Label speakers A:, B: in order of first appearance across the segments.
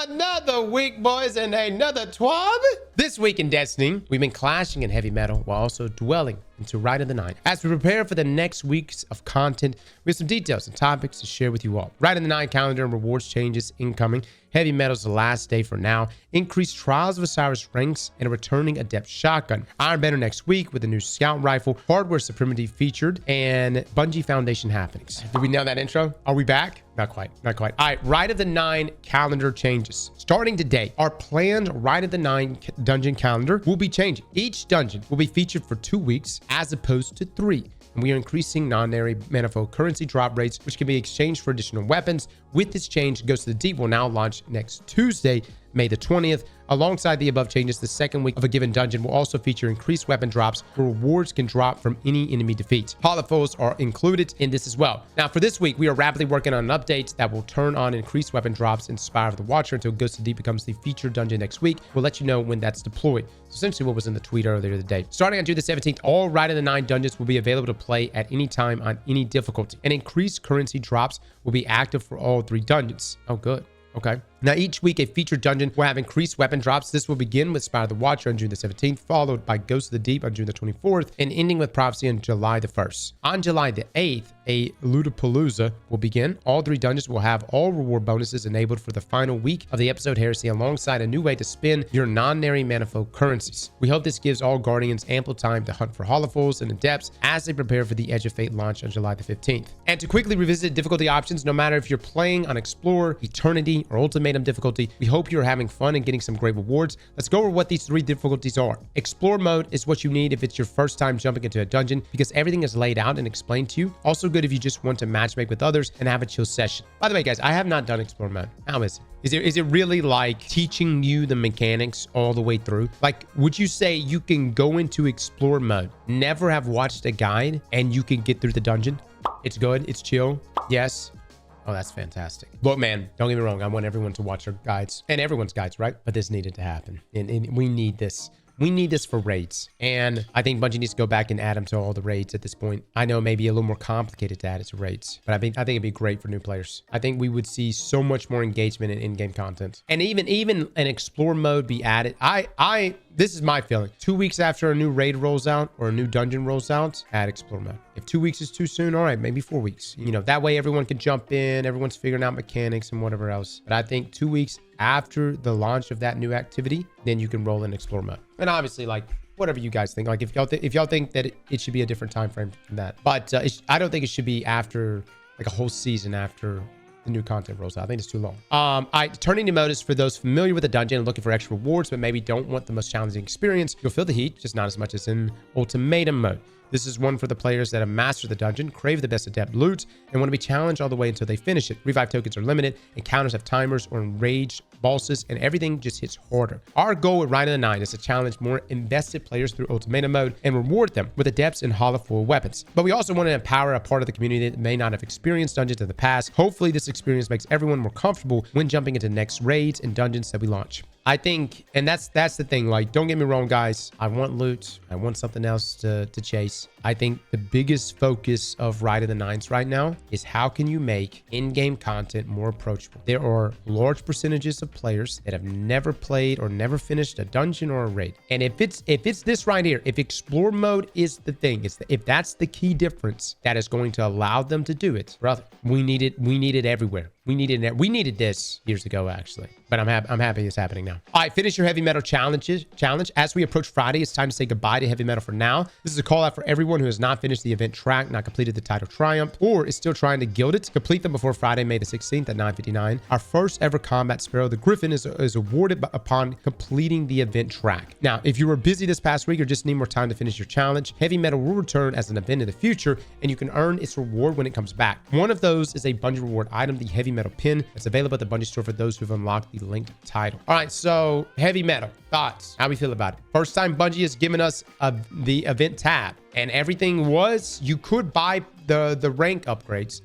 A: Another week, boys, and another TWAB. This week in Destiny, we've been clashing in heavy metal while also dwelling into Rite of the Nine. As we prepare for the next weeks of content, we have some details and topics to share with you all. Rite of the Nine calendar and rewards changes incoming. Heavy metal's the last day for now. Increased Trials of Osiris ranks and a returning Adept shotgun. Iron Banner next week with a new scout rifle. Hardware Supremacy featured and Bungie Foundation happenings. Did we nail that intro? Are we back? Not quite. Not quite. All right. Rite of the Nine calendar changes. Starting today, our planned Rite of the Nine dungeon calendar will be changing. Each dungeon will be featured for 2 weeks as opposed to 3. And we are increasing non-nary manifold currency drop rates, which can be exchanged for additional weapons. With this change, Ghost of the Deep will now launch next Tuesday, May the 20th. Alongside the above changes, the second week of a given dungeon will also feature increased weapon drops where rewards can drop from any enemy defeat. Holofulls are included in this as well. Now, for this week, we are rapidly working on an update that will turn on increased weapon drops in Spire of the Watcher until Ghost of the Deep becomes the featured dungeon next week. We'll let you know when that's deployed. So essentially what was in the tweet earlier today. Starting on June the 17th, all Rite of the Nine dungeons will be available to play at any time on any difficulty. And increased currency drops will be active for all 3 dungeons. Oh, good. Okay. Now, each week, a featured dungeon will have increased weapon drops. This will begin with Spire of the Watcher on June the 17th, followed by Ghost of the Deep on June the 24th, and ending with Prophecy on July the 1st. On July the 8th, a Ludopalooza will begin. All 3 dungeons will have all reward bonuses enabled for the final week of the episode Heresy, alongside a new way to spin your non-nary manifold currencies. We hope this gives all Guardians ample time to hunt for Holofulls and Adepts as they prepare for the Edge of Fate launch on July the 15th. And to quickly revisit difficulty options, no matter if you're playing on Explorer, Eternity, or Ultimatum difficulty, we hope you're having fun and getting some great rewards. Let's go over what these 3 difficulties are. Explore mode is what you need if it's your first time jumping into a dungeon, because everything is laid out and explained to you. Also good if you just want to matchmake with others and have a chill session. By the way, guys, I have not done Explore mode. How is it? Is it really like teaching you the mechanics all the way through? Like, would you say you can go into Explore mode, never have watched a guide, and you can get through the dungeon? It's good. It's chill. Yes. Oh, that's fantastic. Look, man, don't get me wrong. I want everyone to watch our guides and everyone's guides, right? But this needed to happen. And we need this. We need this for raids. And I think Bungie needs to go back and add them to all the raids at this point. I know it may be a little more complicated to add it to raids, but I think it'd be great for new players. I think we would see so much more engagement in in-game content. And even an explore mode be added. This is my feeling. 2 weeks after a new raid rolls out or a new dungeon rolls out, add explore mode. If 2 weeks is too soon, all right, maybe 4 weeks. You know, that way everyone can jump in, everyone's figuring out mechanics and whatever else. But I think 2 weeks after the launch of that new activity, then you can roll in explore mode. And obviously, like, whatever you guys think. Like, if y'all think that it should be a different time frame from that. But I don't think it should be after, like, a whole season after the new content rolls out. I think it's too long. Turning to mode is for those familiar with the dungeon and looking for extra rewards, but maybe don't want the most challenging experience. You'll feel the heat, just not as much as in ultimatum mode. This is one for the players that have mastered the dungeon, crave the best adept loot, and want to be challenged all the way until they finish it. Revive tokens are limited, encounters have timers or enraged bosses, and everything just hits harder. Our goal with Rite of the Nine is to challenge more invested players through ultimatum mode and reward them with adepts and holofull weapons. But we also want to empower a part of the community that may not have experienced dungeons in the past. Hopefully this experience makes everyone more comfortable when jumping into next raids and dungeons that we launch. I think, and that's the thing, like, don't get me wrong, guys. I want loot. I want something else to chase. I think the biggest focus of Rite of the Nines right now is how can you make in-game content more approachable. There are large percentages of players that have never played or never finished a dungeon or a raid. And if it's this right here, if explore mode is the thing, if that's the key difference that is going to allow them to do it, brother, we need it everywhere. We needed this years ago, actually, but I'm happy it's happening now. All right, finish your heavy metal challenge. As we approach Friday, it's time to say goodbye to heavy metal for now. This is a call out for everyone who has not finished the event track, not completed the title triumph, or is still trying to gild it. Complete them before Friday, May the 16th at 9:59. Our first ever combat Sparrow the Griffin is awarded upon completing the event track. Now, if you were busy this past week or just need more time to finish your challenge, heavy metal will return as an event in the future, and you can earn its reward when it comes back. One of those is a Bungie reward item, the heavy metal pin. It's available at the Bungie store for those who've unlocked the linked title. All right, so heavy metal thoughts. How we feel about it? First time Bungie has given us the event tab, and everything was, you could buy the rank upgrades,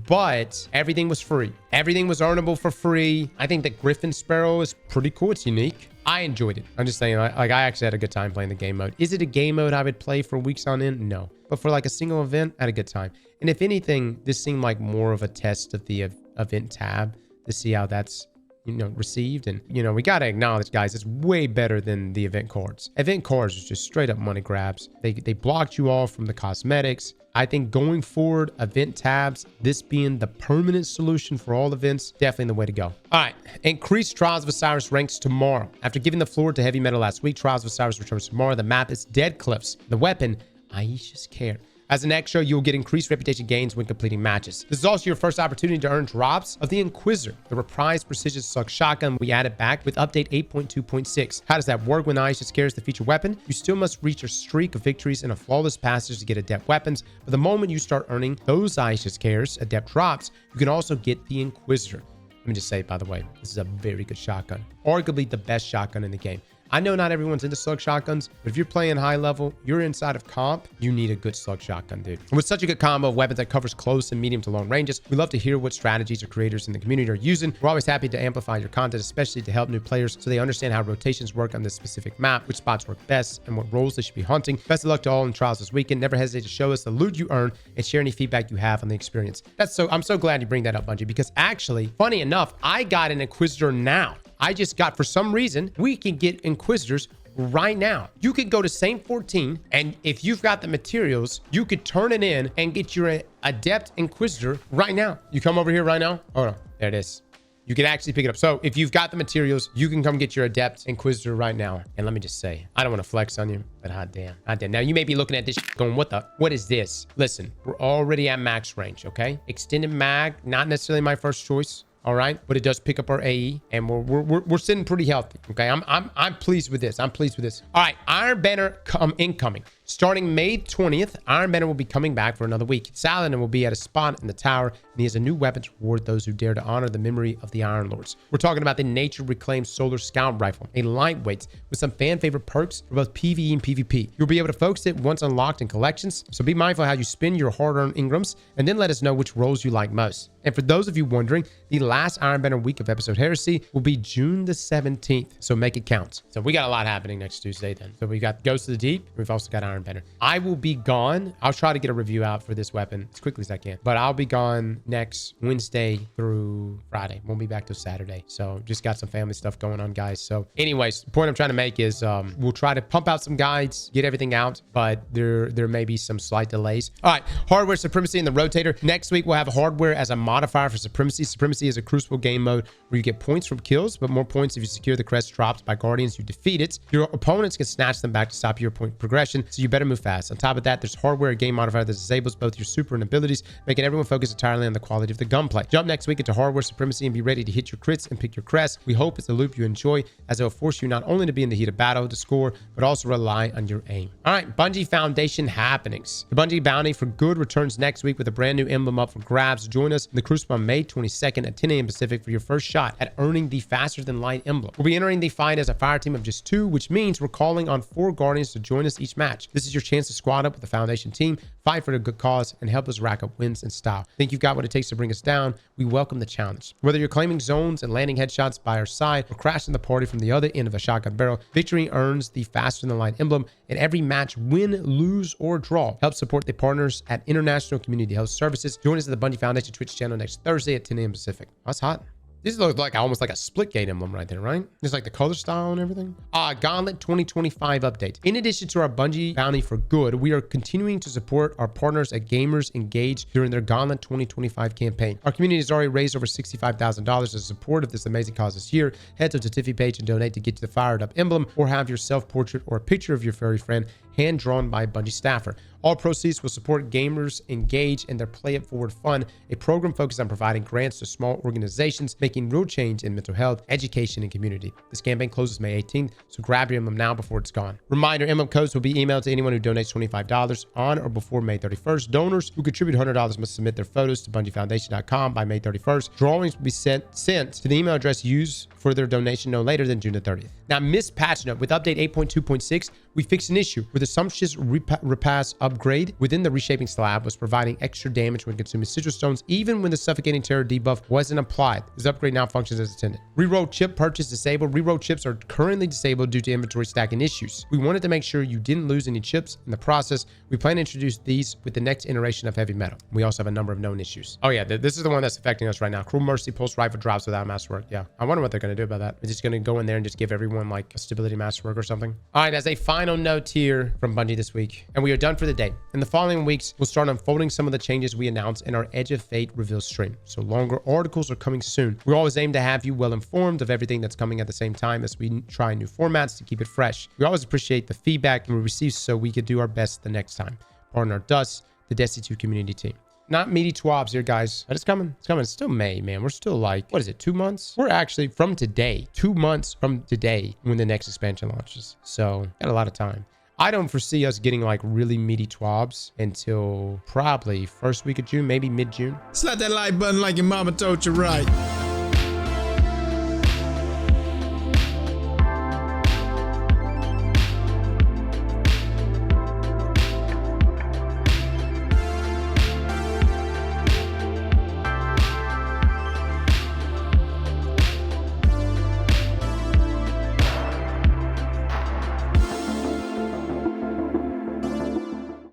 A: but everything was free. Everything was earnable for free. I think that Griffin Sparrow is pretty cool. It's unique. I enjoyed it. I'm just saying, like, I actually had a good time playing the game mode. Is it a game mode I would play for weeks on end? No. But for like a single event, I had a good time. And if anything, this seemed like more of a test of the event tab to see how that's received. And, we got to acknowledge, guys, it's way better than the event cards. Event cards is just straight up money grabs. They blocked you off from the cosmetics. I think going forward, event tabs, this being the permanent solution for all events, definitely the way to go. All right, increased Trials of Osiris ranks tomorrow. After giving the floor to Heavy Metal last week, Trials of Osiris returns tomorrow. The map is Dead Cliffs. The weapon, Aisha's Care. As an extra, you'll get increased reputation gains when completing matches. This is also your first opportunity to earn drops of the Inquisitor, the reprised precision slug shotgun we added back with update 8.2.6. How does that work? When Aisha's Care is the feature weapon, you still must reach a streak of victories in a flawless passage to get adept weapons. But the moment you start earning those Aisha's Cares, adept drops, you can also get the Inquisitor. Let me just say, by the way, this is a very good shotgun. Arguably the best shotgun in the game. I know not everyone's into slug shotguns, but if you're playing high level, you're inside of comp, you need a good slug shotgun, dude. With such a good combo of weapons that covers close and medium to long ranges, we love to hear what strategies our creators in the community are using. We're always happy to amplify your content, especially to help new players so they understand how rotations work on this specific map, which spots work best, and what roles they should be hunting. Best of luck to all in Trials this weekend. Never hesitate to show us the loot you earn and share any feedback you have on the experience. I'm so glad you bring that up, Bungie, because actually, funny enough, I got an Inquisitor now. I just got, for some reason, we can get Inquisitors right now. You could go to Saint 14, and if you've got the materials, you could turn it in and get your Adept Inquisitor right now. You come over here right now. Oh no, there it is. You can actually pick it up. So if you've got the materials, you can come get your Adept Inquisitor right now. And let me just say, I don't want to flex on you, but hot damn. Now you may be looking at this going, what is this? Listen, we're already at max range, okay? Extended mag, not necessarily my first choice. All right, but it does pick up our AE, and we're sitting pretty healthy. Okay, I'm pleased with this. I'm pleased with this. All right, Iron Banner incoming. Starting May 20th, Iron Banner will be coming back for another week. Saladin will be at a spot in the tower, and he has a new weapon to reward those who dare to honor the memory of the Iron Lords. We're talking about the Nature Reclaimed Solar Scout Rifle, a lightweight with some fan favorite perks for both PvE and PvP. You'll be able to focus it once unlocked in collections, so be mindful how you spend your hard-earned Ingrams, and then let us know which roles you like most. And for those of you wondering, the last Iron Banner week of Episode Heresy will be June the 17th, so make it count. So we got a lot happening next Tuesday then. So we got Ghost of the Deep, we've also got Iron Banner. I will be gone. I'll try to get a review out for this weapon as quickly as I can, but I'll be gone next Wednesday through Friday. Won't be back till Saturday. So just got some family stuff going on, guys. So anyways, the point I'm trying to make is we'll try to pump out some guides, get everything out, but there may be some slight delays. All right, hardware supremacy in the rotator. Next week, we'll have hardware as a modifier for supremacy. Supremacy is a crucible game mode where you get points from kills, but more points if you secure the crest drops by guardians you defeat it. Your opponents can snatch them back to stop your point progression, so you better move fast. On top of that, there's hardware game modifier that disables both your super and abilities, making everyone focus entirely on the quality of the gunplay. Jump next week into hardware supremacy and be ready to hit your crits and pick your crest. We hope it's a loop you enjoy, as it will force you not only to be in the heat of battle to score, but also rely on your aim. All right, Bungie Foundation happenings. The Bungie Bounty for Good returns next week with a brand new emblem up for grabs. Join us in the Crucible on May 22nd at 10 a.m. Pacific for your first shot at earning the Faster Than Light emblem. We'll be entering the fight as a fire team of just 2, which means we're calling on 4 Guardians to join us each match. This is your chance to squad up with the Foundation team, fight for a good cause, and help us rack up wins in style. Think you've got what it takes to bring us down? We welcome the challenge. Whether you're claiming zones and landing headshots by our side or crashing the party from the other end of a shotgun barrel, victory earns the Faster Than Light emblem, and every match, win, lose, or draw, help support the partners at International Community Health Services. Join us at the Bungie Foundation Twitch channel next Thursday at 10 a.m. Pacific. That's hot. This looks like almost like a split gate emblem right there, right? Just like the color style and everything. Gauntlet 2025 update. In addition to our Bungie Bounty for Good, we are continuing to support our partners at Gamers Engage during their Gauntlet 2025 campaign. Our community has already raised over $65,000 in support of this amazing cause this year. Head to the Tiffy page and donate to get to the fired up emblem, or have your self-portrait or a picture of your furry friend hand drawn by a Bungie staffer. All proceeds will support Gamers Engage and their Play It Forward Fund, a program focused on providing grants to small organizations making real change in mental health, education, and community. This campaign closes May 18th, so grab your emblem now before it's gone. Reminder, emblem codes will be emailed to anyone who donates $25 on or before May 31st. Donors who contribute $100 must submit their photos to BungieFoundation.com by May 31st. Drawings will be sent to the email address used for their donation no later than June the 30th. Now, missed patch note. With update 8.2.6, we fixed an issue with with a sumptuous repass upgrade within the reshaping slab was providing extra damage when consuming sigil stones, even when the suffocating terror debuff wasn't applied. This upgrade now functions as intended. Reroll chip purchase disabled. Reroll chips are currently disabled due to inventory stacking issues. We wanted to make sure you didn't lose any chips in the process. We plan to introduce these with the next iteration of heavy metal. We also have a number of known issues. Oh yeah, this is the one that's affecting us right now. Cruel Mercy pulse rifle drops without masterwork. Yeah, I wonder what they're going to do about that. Is just going to go in there and just give everyone like a stability masterwork or something? All right, as a final note here from Bungie this week, and we are done for the day. In the following weeks, we'll start unfolding some of the changes we announced in our Edge of Fate reveal stream. So longer articles are coming soon. We always aim to have you well informed of everything that's coming at the same time as we try new formats to keep it fresh. We always appreciate the feedback we receive so we can do our best the next time. Pardon our dust, the Destiny 2 community team. Not meaty TWABs here, guys. But it's coming. It's coming. It's still May, man. We're still like, what is it, 2 months? We're actually from today, 2 months from today when the next expansion launches. So got a lot of time. I don't foresee us getting like really meaty TWABs until probably first week of June, maybe mid-June.
B: Slap that like button like your mama told you right.